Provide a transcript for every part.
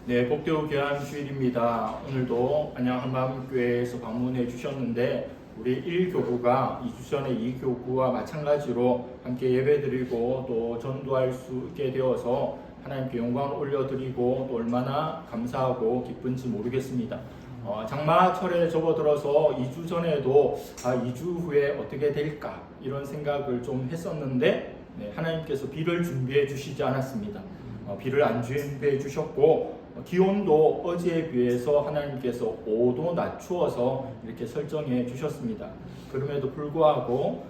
네, 복되고 귀한 주일입니다. 오늘도 안양 한마음교회에서 방문해 주셨는데 우리 1교구가 2주 전에 2교구와 마찬가지로 함께 예배드리고 또 전도할 수 있게 되어서 하나님께 영광을 올려드리고 또 얼마나 감사하고 기쁜지 모르겠습니다. 장마철에 접어들어서 2주 전에도 2주 후에 어떻게 될까 이런 생각을 좀 했었는데 하나님께서 비를 준비해 주시지 않았습니다. 비를 안 준비해 주셨고 기온도 어제에 비해서 하나님께서 5도 낮추어서 이렇게 설정해 주셨습니다. 그럼에도 불구하고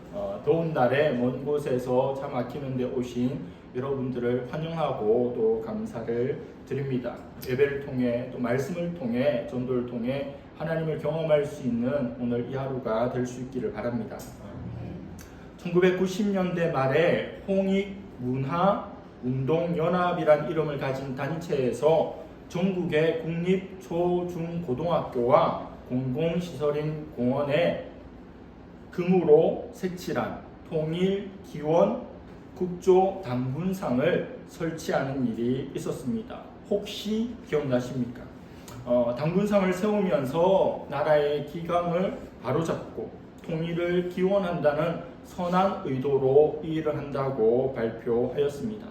더운 날에 먼 곳에서 차 막히는 데 오신 여러분들을 환영하고 또 감사를 드립니다. 예배를 통해 또 말씀을 통해 전도를 통해 하나님을 경험할 수 있는 오늘 이 하루가 될 수 있기를 바랍니다. 1990년대 말에 홍익문화운동연합이란 이름을 가진 단체에서 전국의 국립 초, 중, 고등학교와 공공시설인 공원에 금으로 색칠한 통일 기원 국조 당군상을 설치하는 일이 있었습니다. 혹시 기억나십니까? 당군상을 세우면서 나라의 기강을 바로잡고 통일을 기원한다는 선한 의도로 이 일을 한다고 발표하였습니다.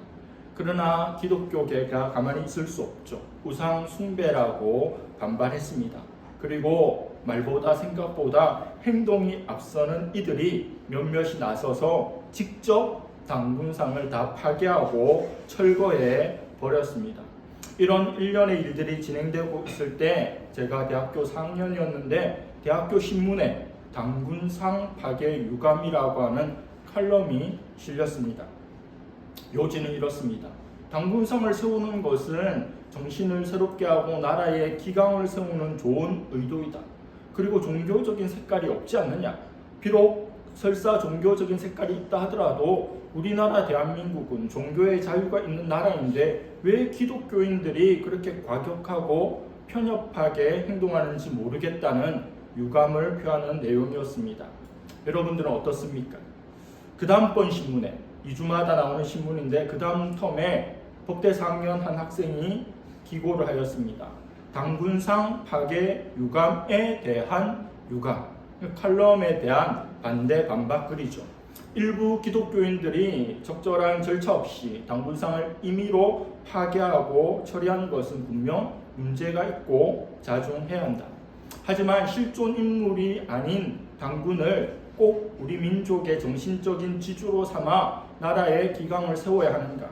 그러나 기독교계가 가만히 있을 수 없죠. 우상 숭배라고 반발했습니다. 그리고 말보다 생각보다 행동이 앞서는 이들이 몇몇이 나서서 직접 당군상을 다 파괴하고 철거해 버렸습니다. 이런 일련의 일들이 진행되고 있을 때 제가 대학교 4학년이었는데 대학교 신문에 당군상 파괴 유감이라고 하는 칼럼이 실렸습니다. 요지는 이렇습니다. 당군상을 세우는 것은 정신을 새롭게 하고 나라의 기강을 세우는 좋은 의도이다. 그리고 종교적인 색깔이 없지 않느냐. 비록 설사 종교적인 색깔이 있다 하더라도 우리나라 대한민국은 종교의 자유가 있는 나라인데 왜 기독교인들이 그렇게 과격하고 편협하게 행동하는지 모르겠다는 유감을 표하는 내용이었습니다. 여러분들은 어떻습니까? 그 다음번 신문에 2주마다 나오는 신문인데 그 다음 텀에 법대 4학년 한 학생이 기고를 하였습니다. 당군상 파괴 유감에 대한 유감, 칼럼에 대한 반대 반박 글이죠. 일부 기독교인들이 적절한 절차 없이 당군상을 임의로 파괴하고 처리한 것은 분명 문제가 있고 자중해야 한다. 하지만 실존 인물이 아닌 당군을 꼭 우리 민족의 정신적인 지주로 삼아 나라의 기강을 세워야 하는가?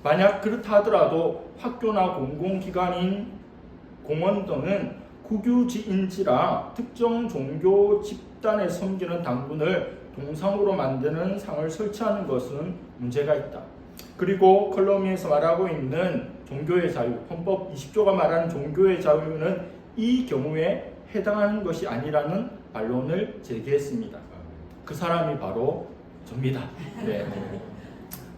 만약 그렇다 하더라도 학교나 공공기관인 공원 등은 국유지인지라 특정 종교 집단에 섬기는 당군을 동상으로 만드는 상을 설치하는 것은 문제가 있다. 그리고 컬럼에서 말하고 있는 종교의 자유, 헌법 20조가 말하는 종교의 자유는 이 경우에 해당하는 것이 아니라는 반론을 제기했습니다. 그 사람이 바로 접니다. 네.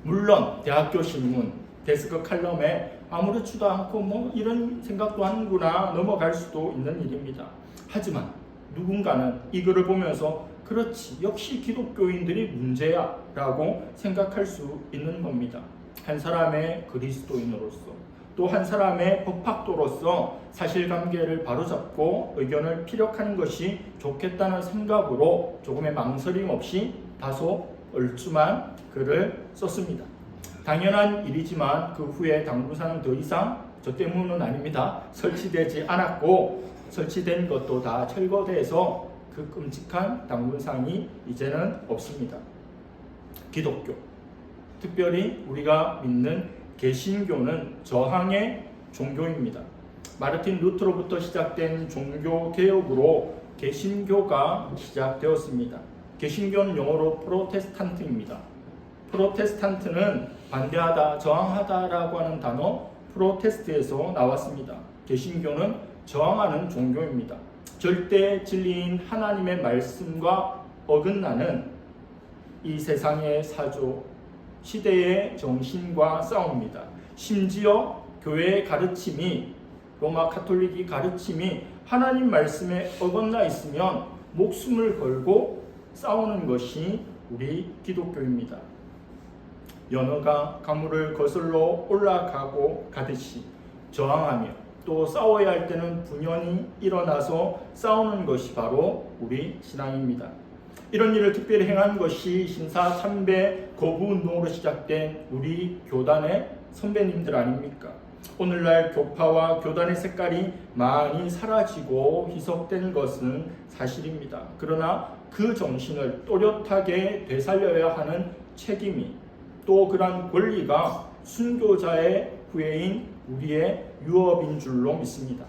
물론 대학교 신문 데스크 칼럼에 아무렇지도 않고 이런 생각도 하는구나 넘어갈 수도 있는 일입니다. 하지만 누군가는 이 글을 보면서 그렇지 역시 기독교인들이 문제야 라고 생각할 수 있는 겁니다. 한 사람의 그리스도인으로서 또 한 사람의 법학도로서 사실관계를 바로잡고 의견을 피력하는 것이 좋겠다는 생각으로 조금의 망설임 없이 다소 얼춤한 글을 썼습니다. 당연한 일이지만 그 후에 당군상은 더 이상 저 때문은 아닙니다. 설치되지 않았고 설치된 것도 다 철거돼서 그 끔찍한 당군상이 이제는 없습니다. 기독교, 특별히 우리가 믿는 개신교는 저항의 종교입니다. 마르틴 루터로부터 시작된 종교개혁으로 개신교가 시작되었습니다. 개신교는 영어로 프로테스탄트입니다. 프로테스탄트는 반대하다, 저항하다라고 하는 단어 프로테스트에서 나왔습니다. 개신교는 저항하는 종교입니다. 절대 진리인 하나님의 말씀과 어긋나는 이 세상의 사조, 시대의 정신과 싸웁니다. 심지어 교회의 가르침이 로마 가톨릭이 가르침이 하나님 말씀에 어긋나 있으면 목숨을 걸고 싸우는 것이 우리 기독교입니다. 연어가 강물을 거슬러 올라가고 가듯이 저항하며 또 싸워야 할 때는 분연히 일어나서 싸우는 것이 바로 우리 신앙입니다. 이런 일을 특별히 행한 것이 신사 3배 거부운동으로 시작된 우리 교단의 선배님들 아닙니까? 오늘날 교파와 교단의 색깔이 많이 사라지고 희석된 것은 사실입니다. 그러나 그 정신을 또렷하게 되살려야 하는 책임이, 또 그러한 권리가 순교자의 후예인 우리의 유업인 줄로 믿습니다.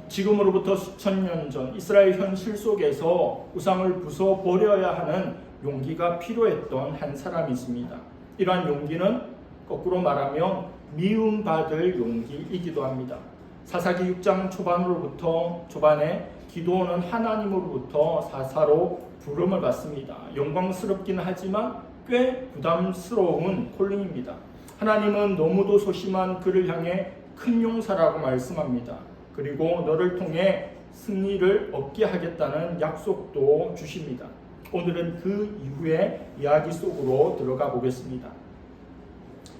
지금으로부터 수천 년 전 이스라엘 현실 속에서 우상을 부숴버려야 하는 용기가 필요했던 한 사람이 있습니다. 이러한 용기는 거꾸로 말하면 미움받을 용기이기도 합니다. 사사기 6장 초반에 기드온은 하나님으로부터 사사로 부름을 받습니다. 영광스럽기는 하지만 꽤 부담스러운 콜링입니다. 하나님은 너무도 소심한 그를 향해 큰 용사라고 말씀합니다. 그리고 너를 통해 승리를 얻게 하겠다는 약속도 주십니다. 오늘은 그 이후의 이야기 속으로 들어가 보겠습니다.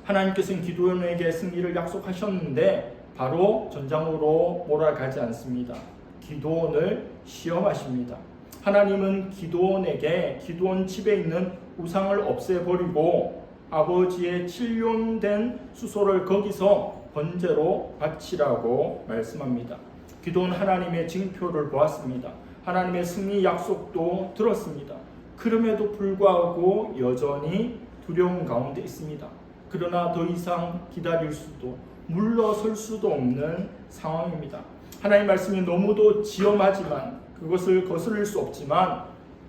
하나님께서는 기드온에게 승리를 약속하셨는데 바로 전장으로 몰아가지 않습니다. 기드온을 시험하십니다. 하나님은 기드온 집에 있는 우상을 없애버리고 아버지의 칠륜된 수소를 거기서 번제로 바치라고 말씀합니다. 기드온 하나님의 징표를 보았습니다. 하나님의 승리 약속도 들었습니다. 그럼에도 불구하고 여전히 두려움 가운데 있습니다. 그러나 더 이상 기다릴 수도 물러설 수도 없는 상황입니다. 하나님 말씀이 너무도 지엄하지만 그것을 거스를 수 없지만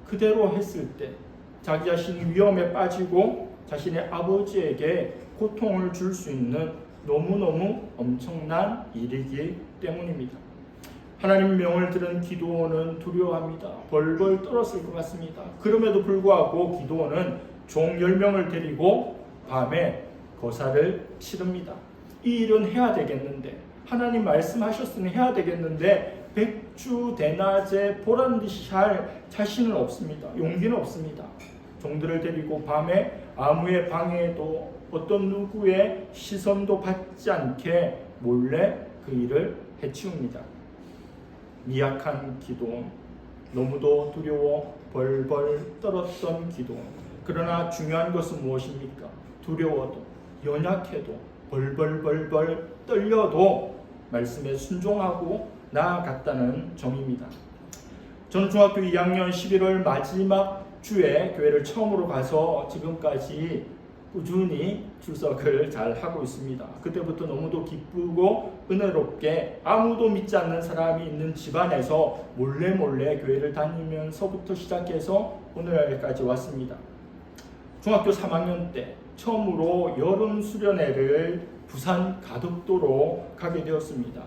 그대로 했을 때 자기 자신이 위험에 빠지고 자신의 아버지에게 고통을 줄 수 있는 너무너무 엄청난 일이기 때문입니다. 하나님 명을 들은 기드온은 두려워합니다. 벌벌 떨었을 것 같습니다. 그럼에도 불구하고 기드온은 종 10명을 데리고 밤에 거사를 치릅니다. 이 일은 해야 되겠는데, 하나님 말씀하셨으니 해야 되겠는데 백주 대낮에 보란듯이 할 자신은 없습니다. 용기는 없습니다. 종들을 데리고 밤에 아무의 방해도 어떤 누구의 시선도 받지 않게 몰래 그 일을 해치웁니다. 미약한 기드온, 너무도 두려워 벌벌 떨었던 기드온. 그러나 중요한 것은 무엇입니까? 두려워도 연약해도 벌벌 떨려도 말씀에 순종하고 나아갔다는 점입니다. 저는 중학교 2학년 11월 마지막 주에 교회를 처음으로 가서 지금까지 꾸준히 출석을 잘 하고 있습니다. 그때부터 너무도 기쁘고 은혜롭게 아무도 믿지 않는 사람이 있는 집안에서 몰래 교회를 다니면서부터 시작해서 오늘날까지 왔습니다. 중학교 3학년 때 처음으로 여름 수련회를 부산 가덕도로 가게 되었습니다.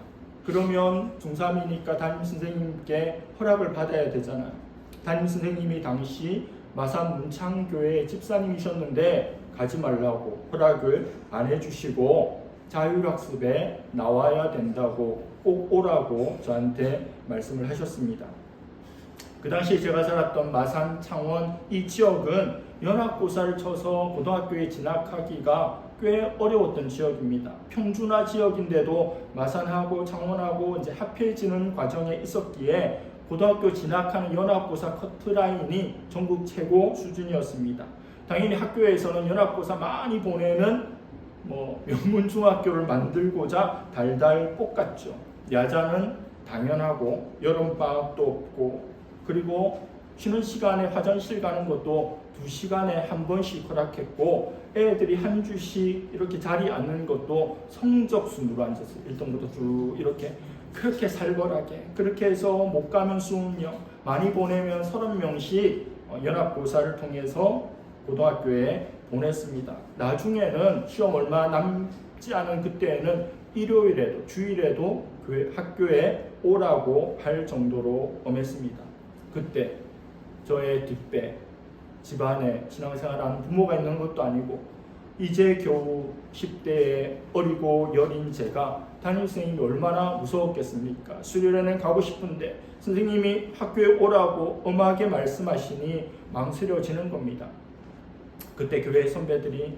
그러면 중3이니까 담임선생님께 허락을 받아야 되잖아요. 담임선생님이 당시 마산 문창교회 집사님이셨는데 가지 말라고 허락을 안 해주시고 자율학습에 나와야 된다고 꼭 오라고 저한테 말씀을 하셨습니다. 그 당시에 제가 살았던 마산, 창원 이 지역은 연합고사를 쳐서 고등학교에 진학하기가 꽤 어려웠던 지역입니다. 평준화 지역인데도 마산하고 창원하고 이제 합해지는 과정에 있었기에 고등학교 진학하는 연합고사 커트라인이 전국 최고 수준이었습니다. 당연히 학교에서는 연합고사 많이 보내는 명문중학교를 만들고자 달달 볶았죠. 야자는 당연하고 여름방학도 없고, 그리고 쉬는 시간에 화장실 가는 것도 2시간에 한 번씩 허락했고, 애들이 한 주씩 이렇게 자리 앉는 것도 성적 순으로 앉아서 1등부터 쭉 이렇게 그렇게 살벌하게, 그렇게 해서 못 가면 20명, 많이 보내면 30명씩 연합고사를 통해서 고등학교에 보냈습니다. 나중에는 시험 얼마 남지 않은 그때에는 일요일에도 주일에도 학교에 오라고 할 정도로 엄했습니다. 그때 저의 뒷배, 집안에 신앙생활하는 부모가 있는 것도 아니고 이제 겨우 10대에 어리고 여린 제가 담임선생님이 얼마나 무서웠겠습니까? 수련회는 가고 싶은데 선생님이 학교에 오라고 엄하게 말씀하시니 망설여지는 겁니다. 그때 교회 선배들이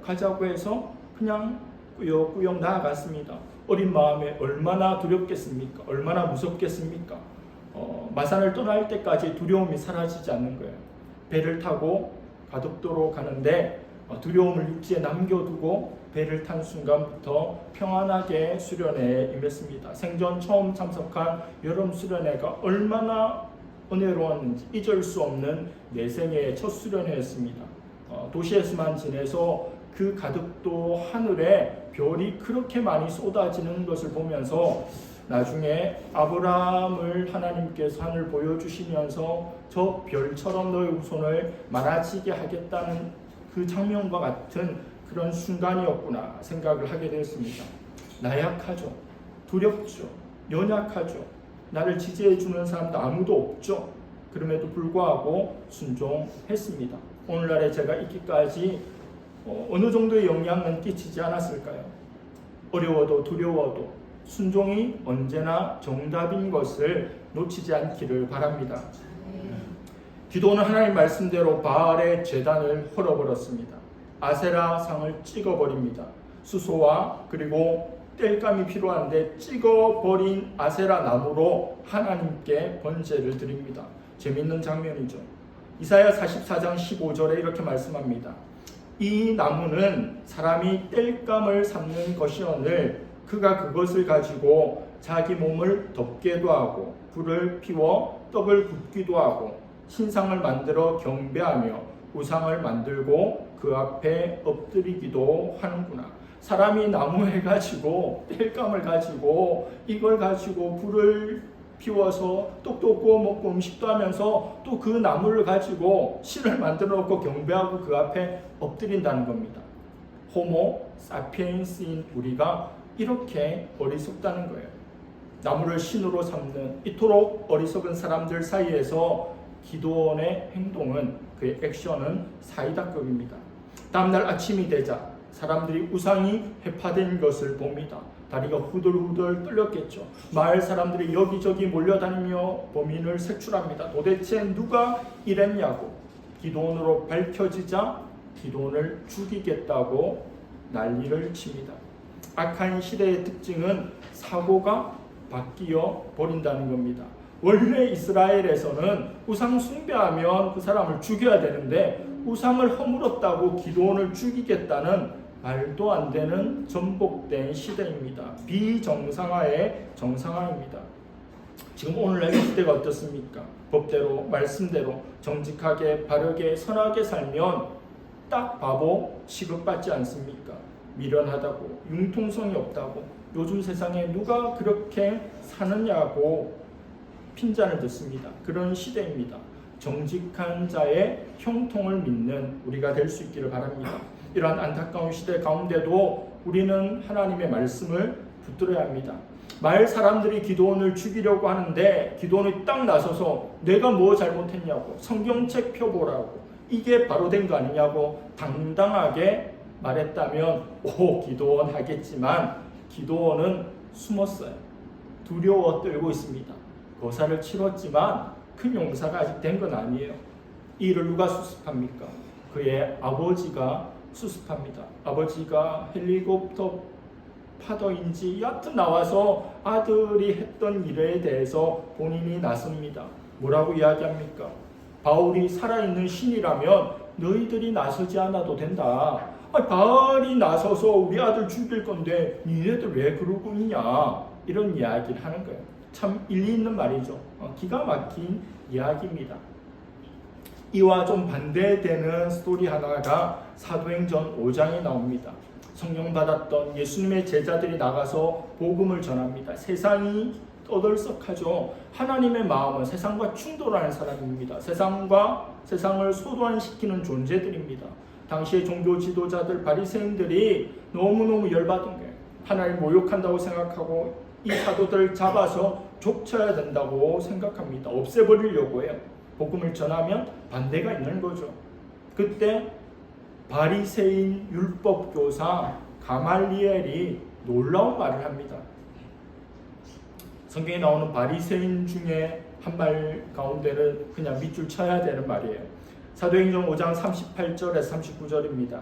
가자고 해서 그냥 꾸역꾸역 나아갔습니다. 어린 마음에 얼마나 두렵겠습니까? 얼마나 무섭겠습니까? 마산을 떠날 때까지 두려움이 사라지지 않는 거예요. 배를 타고 가덕도로 가는데 두려움을 육지에 남겨두고 배를 탄 순간부터 평안하게 수련회에 임했습니다. 생전 처음 참석한 여름 수련회가 얼마나 은혜로웠는지 잊을 수 없는 내 생애의 첫 수련회였습니다. 도시에서만 지내서 그 가덕도 하늘에 별이 그렇게 많이 쏟아지는 것을 보면서 나중에 아브라함을 하나님께서 하늘 보여주시면서 저 별처럼 너의 후손을 많아지게 하겠다는 그 장면과 같은 그런 순간이었구나 생각을 하게 되었습니다. 나약하죠. 두렵죠. 연약하죠. 나를 지지해 주는 사람도 아무도 없죠. 그럼에도 불구하고 순종했습니다. 오늘날에 제가 있기까지 어느 정도의 영향은 끼치지 않았을까요? 어려워도 두려워도 순종이 언제나 정답인 것을 놓치지 않기를 바랍니다. 기도는 하나님 말씀대로 바알의 제단을 헐어버렸습니다. 아세라 상을 찍어버립니다. 수소와 그리고 땔감이 필요한데 찍어버린 아세라 나무로 하나님께 번제를 드립니다. 재밌는 장면이죠. 이사야 44장 15절에 이렇게 말씀합니다. 이 나무는 사람이 땔감을 삼는 것이오늘 그가 그것을 가지고 자기 몸을 덮게도 하고 불을 피워 떡을 굽기도 하고 신상을 만들어 경배하며 우상을 만들고 그 앞에 엎드리기도 하는구나. 사람이 나무 해가지고 땔감을 가지고 이걸 가지고 불을 피워서 떡도 구워 먹고 음식도 하면서 또 그 나무를 가지고 신을 만들어 놓고 경배하고 그 앞에 엎드린다는 겁니다. 호모 사피엔스인 우리가 이렇게 어리석다는 거예요. 나무를 신으로 삼는 이토록 어리석은 사람들 사이에서 기도원의 행동은, 그의 액션은 사이다급입니다. 다음날 아침이 되자 사람들이 우상이 해파된 것을 봅니다. 다리가 후들후들 떨렸겠죠. 마을 사람들이 여기저기 몰려다니며 범인을 색출합니다. 도대체 누가 이랬냐고. 기도원으로 밝혀지자 기도원을 죽이겠다고 난리를 칩니다. 악한 시대의 특징은 사고가 바뀌어 버린다는 겁니다. 원래 이스라엘에서는 우상 숭배하면 그 사람을 죽여야 되는데 우상을 허물었다고 기도원을 죽이겠다는 말도 안 되는 전복된 시대입니다. 비정상화의 정상화입니다. 지금 오늘날 시대가 어떻습니까? 법대로 말씀대로 정직하게 바르게 선하게 살면 딱 바보 취급받지 않습니까? 미련하다고 융통성이 없다고 요즘 세상에 누가 그렇게 사느냐고 핀잔을 듣습니다. 그런 시대입니다. 정직한 자의 형통을 믿는 우리가 될 수 있기를 바랍니다. 이러한 안타까운 시대 가운데도 우리는 하나님의 말씀을 붙들어야 합니다. 마을 사람들이 기도원을 죽이려고 하는데 기도원이 딱 나서서 내가 뭐 잘못했냐고 성경책 펴보라고 이게 바로 된 거 아니냐고 당당하게 말했다면 기도원 하겠지만 기도원은 숨었어요. 두려워 떨고 있습니다. 고사를 치렀지만 큰 용사가 아직 된 건 아니에요. 이 일을 누가 수습합니까? 그의 아버지가 수습합니다. 아버지가 헬리콥터 파더인지 여하튼 나와서 아들이 했던 일에 대해서 본인이 나섭니다. 뭐라고 이야기합니까? 바울이 살아있는 신이라면 너희들이 나서지 않아도 된다. 바울이 나서서 우리 아들 죽일 건데 니네들 왜 그러고 있냐, 이런 이야기를 하는 거예요. 참 일리 있는 말이죠. 기가 막힌 이야기입니다. 이와 좀 반대되는 스토리 하나가 사도행전 5장에 나옵니다. 성령 받았던 예수님의 제자들이 나가서 복음을 전합니다. 세상이 떠들썩하죠. 하나님의 마음은 세상과 충돌하는 사람입니다. 세상을 소도시키는 존재들입니다. 당시의 종교 지도자들 바리새인들이 너무너무 열받은 거예요. 하나님 모욕한다고 생각하고 이 사도들을 잡아서 족쳐야 된다고 생각합니다. 없애버리려고 해요. 복음을 전하면 반대가 있는 거죠. 그때 바리새인 율법교사 가말리엘이 놀라운 말을 합니다. 성경에 나오는 바리새인 중에 한 말 가운데를 그냥 밑줄 쳐야 되는 말이에요. 사도행전 5장 38절에서 39절입니다.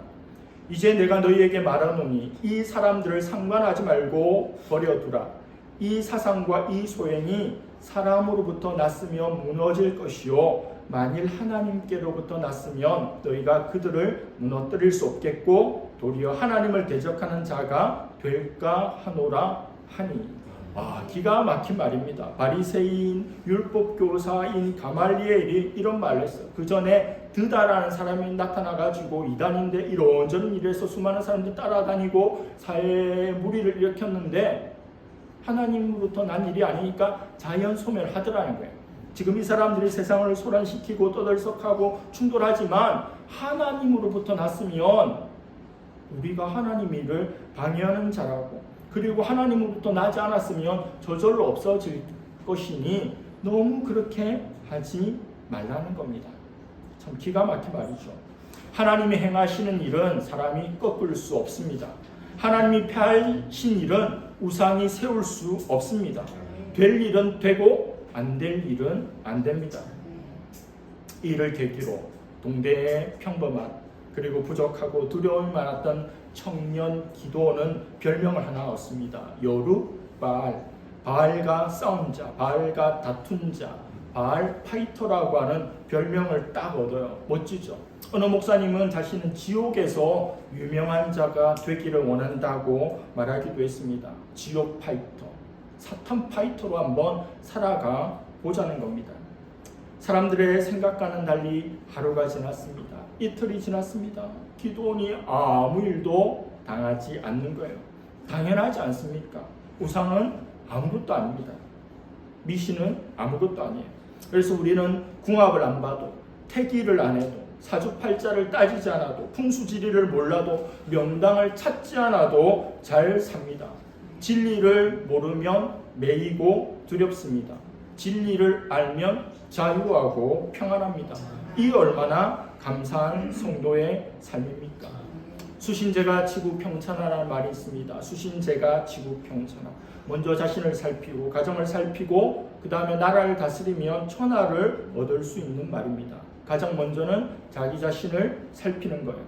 이제 내가 너희에게 말하노니 이 사람들을 상관하지 말고 버려두라. 이 사상과 이 소행이 사람으로부터 났으면 무너질 것이요 만일 하나님께로부터 났으면 너희가 그들을 무너뜨릴 수 없겠고 도리어 하나님을 대적하는 자가 될까 하노라 하니. 기가 막힌 말입니다. 바리새인 율법교사인 가말리엘이 이런 말을 했어요. 그 전에 드다라는 사람이 나타나가지고 이단인데 이런저런 일에서 수많은 사람들이 따라다니고 사회에 무리를 일으켰는데 하나님으로부터 난 일이 아니니까 자연 소멸하더라는 거예요. 지금 이 사람들이 세상을 소란시키고 떠들썩하고 충돌하지만 하나님으로부터 났으면 우리가 하나님 일을 방해하는 자라고, 그리고 하나님으로부터 나지 않았으면 저절로 없어질 것이니 너무 그렇게 하지 말라는 겁니다. 참 기가 막힌 말이죠. 하나님이 행하시는 일은 사람이 꺾을 수 없습니다. 하나님이 폐하신 일은 우상이 세울 수 없습니다. 될 일은 되고 안 될 일은 안 됩니다. 이를 계기로 동대의 평범한 그리고 부족하고 두려움이 많았던 청년 기도원은 별명을 하나 얻습니다. 여룻바알, 바알과 싸운 자, 바알과 다툰 자, 바알 파이터라고 하는 별명을 딱 얻어요. 멋지죠? 어느 목사님은 자신은 지옥에서 유명한 자가 되기를 원한다고 말하기도 했습니다. 지옥 파이터, 사탄 파이터로 한번 살아가 보자는 겁니다. 사람들의 생각과는 달리 하루가 지났습니다. 이틀이 지났습니다. 기도원이 아무 일도 당하지 않는 거예요. 당연하지 않습니까? 우상은 아무것도 아닙니다. 미신은 아무것도 아니에요. 그래서 우리는 궁합을 안 봐도, 태기를 안 해도, 사주팔자를 따지지 않아도, 풍수지리를 몰라도, 명당을 찾지 않아도 잘 삽니다. 진리를 모르면 매이고 두렵습니다. 진리를 알면 자유하고 평안합니다. 이 얼마나 감사한 성도의 삶입니까? 수신제가 지구평천하라는 말이 있습니다. 수신제가 지구평천하. 먼저 자신을 살피고 가정을 살피고 그 다음에 나라를 다스리면 천하를 얻을 수 있는 말입니다. 가장 먼저는 자기 자신을 살피는 거예요.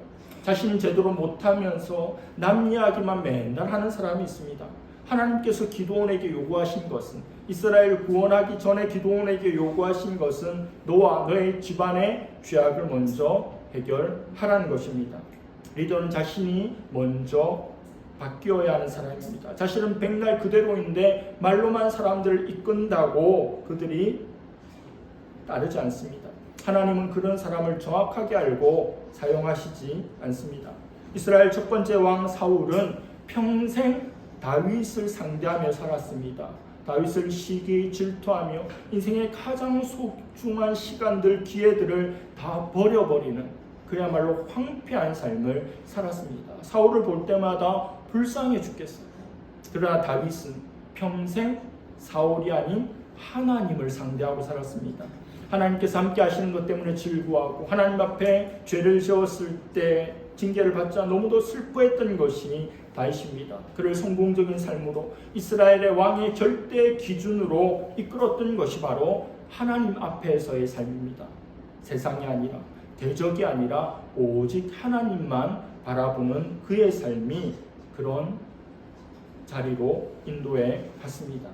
자신이 제대로 못하면서 남 이야기만 맨날 하는 사람이 있습니다. 하나님께서 기도원에게 요구하신 것은, 이스라엘 구원하기 전에 기도원에게 요구하신 것은 너와 너의 집안의 죄악을 먼저 해결하라는 것입니다. 리더는 자신이 먼저 바뀌어야 하는 사람입니다. 자신은 백날 그대로인데 말로만 사람들을 이끈다고 그들이 따르지 않습니다. 하나님은 그런 사람을 정확하게 알고 사용하시지 않습니다. 이스라엘 첫 번째 왕 사울은 평생 다윗을 상대하며 살았습니다. 다윗을 시기 질투하며 인생의 가장 소중한 시간들, 기회들을 다 버려버리는 그야말로 황폐한 삶을 살았습니다. 사울을 볼 때마다 불쌍해 죽겠어요. 그러나 다윗은 평생 사울이 아닌 하나님을 상대하고 살았습니다. 하나님께서 함께 하시는 것 때문에 즐거워하고 하나님 앞에 죄를 지었을 때 징계를 받자 너무도 슬퍼했던 것이 다윗입니다. 그를 성공적인 삶으로 이스라엘의 왕의 절대 기준으로 이끌었던 것이 바로 하나님 앞에서의 삶입니다. 세상이 아니라, 대적이 아니라 오직 하나님만 바라보는 그의 삶이 그런 자리로 인도해 갔습니다.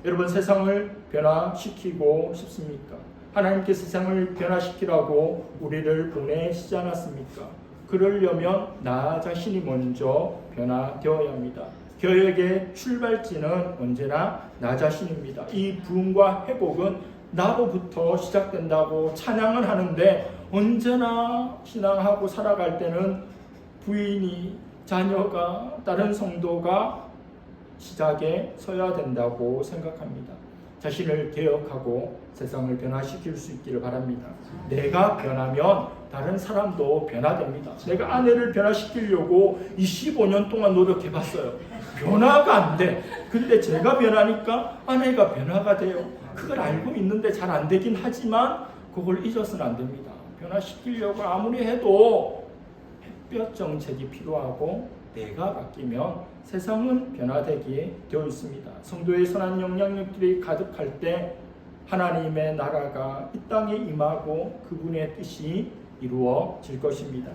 여러분, 세상을 변화시키고 싶습니까? 하나님께 세상을 변화시키라고 우리를 보내시지 않았습니까? 그러려면 나 자신이 먼저 변화되어야 합니다. 개혁의 출발지는 언제나 나 자신입니다. 이 부흥과 회복은 나로부터 시작된다고 찬양을 하는데 언제나 신앙하고 살아갈 때는 부인이, 자녀가, 다른 성도가 시작에 서야 된다고 생각합니다. 자신을 개혁하고 세상을 변화시킬 수 있기를 바랍니다. 내가 변하면 다른 사람도 변화됩니다. 내가 아내를 변화시키려고 25년 동안 노력해봤어요. 변화가 안 돼. 근데 제가 변하니까 아내가 변화가 돼요. 그걸 알고 있는데 잘 안 되긴 하지만 그걸 잊어서는 안 됩니다. 변화시키려고 아무리 해도 햇볕 정책이 필요하고 내가 바뀌면 세상은 변화되기에 되어 있습니다. 성도의 선한 영향력들이 가득할 때 하나님의 나라가 이 땅에 임하고 그분의 뜻이 이루어질 것입니다.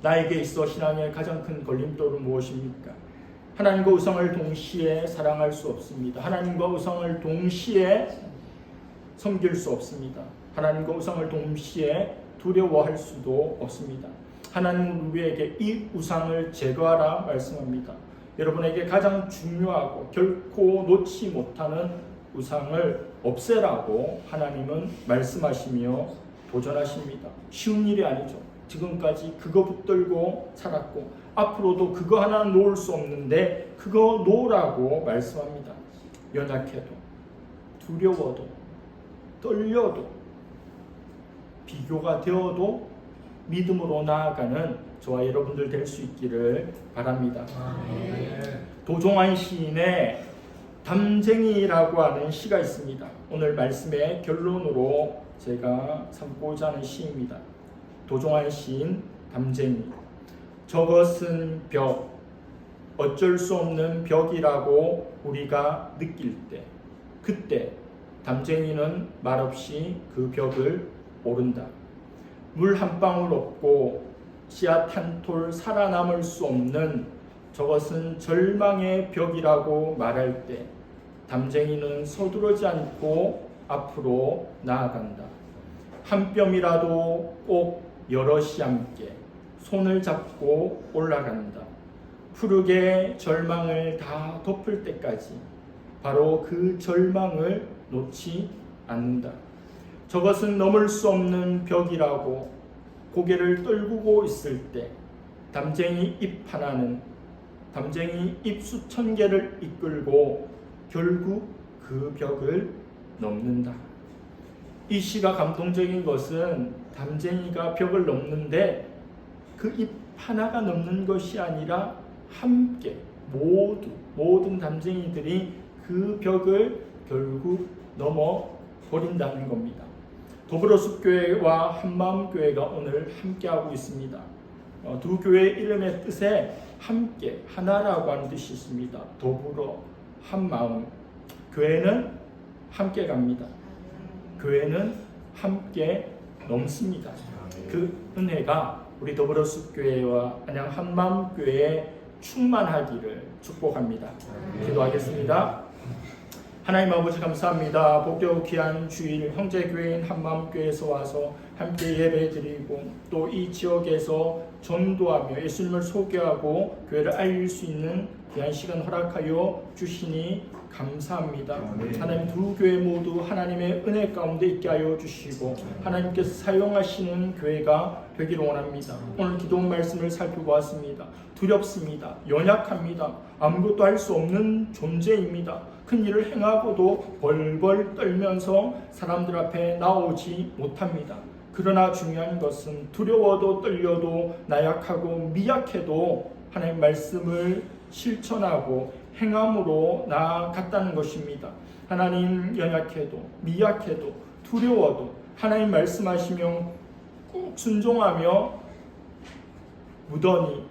나에게 있어 신앙의 가장 큰 걸림돌은 무엇입니까? 하나님과 우상을 동시에 사랑할 수 없습니다. 하나님과 우상을 동시에 섬길 수 없습니다. 하나님과 우상을 동시에 두려워할 수도 없습니다. 하나님은 우리에게 이 우상을 제거하라 말씀합니다. 여러분에게 가장 중요하고 결코 놓지 못하는 우상을 없애라고 하나님은 말씀하시며 도전하십니다. 쉬운 일이 아니죠. 지금까지 그거 붙들고 살았고 앞으로도 그거 하나 놓을 수 없는데 그거 놓으라고 말씀합니다. 연약해도 두려워도 떨려도 비교가 되어도 믿음으로 나아가는 저와 여러분들 될 수 있기를 바랍니다. 도종환 시인의 담쟁이라고 하는 시가 있습니다. 오늘 말씀의 결론으로 제가 삼고자 하는 시입니다. 도종환 시인 담쟁이. 저것은 벽, 어쩔 수 없는 벽이라고 우리가 느낄 때, 그때 담쟁이는 말없이 그 벽을 오른다. 물 한 방울 없고 씨앗 한 톨 살아남을 수 없는 저것은 절망의 벽이라고 말할 때 담쟁이는 서두르지 않고 앞으로 나아간다. 한 뼘이라도 꼭 여럿이 함께 손을 잡고 올라간다. 푸르게 절망을 다 덮을 때까지 바로 그 절망을 놓지 않는다. 저것은 넘을 수 없는 벽이라고 고개를 떨구고 있을 때 담쟁이 잎 하나는 담쟁이 잎 수천 개를 이끌고 결국 그 벽을 넘는다. 이 시가 감동적인 것은 담쟁이가 벽을 넘는데 그 잎 하나가 넘는 것이 아니라 함께 모든 담쟁이들이 그 벽을 결국 넘어 버린다는 겁니다. 더불어숲교회와 한마음교회가 오늘 함께하고 있습니다. 두 교회 이름의 뜻에 함께, 하나라고 하는 뜻이 있습니다. 더불어, 한마음. 교회는 함께 갑니다. 교회는 함께 넘습니다. 그 은혜가 우리 더불어숲교회와 안양 한마음교회에 충만하기를 축복합니다. 기도하겠습니다. 하나님 아버지 감사합니다. 복되고 귀한 주일 형제교회인 한마음교회에서 와서 함께 예배드리고 또 이 지역에서 전도하며 예수님을 소개하고 교회를 알릴 수 있는 귀한 시간 허락하여 주시니 감사합니다. 하나님 두 교회 모두 하나님의 은혜 가운데 있게 하여 주시고 하나님께서 사용하시는 교회가 되기를 원합니다. 오늘 기도 말씀을 살펴보았습니다. 두렵습니다. 연약합니다. 아무것도 할 수 없는 존재입니다. 큰 일을 행하고도 벌벌 떨면서 사람들 앞에 나오지 못합니다. 그러나 중요한 것은 두려워도 떨려도 나약하고 미약해도 하나님 말씀을 실천하고 행함으로 나아갔다는 것입니다. 하나님 연약해도 미약해도 두려워도 하나님 말씀하시면 꼭 순종하며 무던히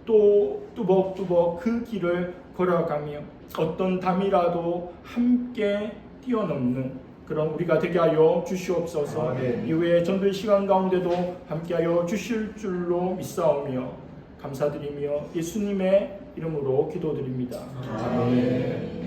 또 뚜벅뚜벅 그 길을 걸어가며 어떤 담이라도 함께 뛰어넘는 그런 우리가 되게 하여 주시옵소서. 이후에 전도의 시간 가운데도 함께하여 주실 줄로 믿사오며 감사드리며 예수님의 이름으로 기도드립니다. 아멘.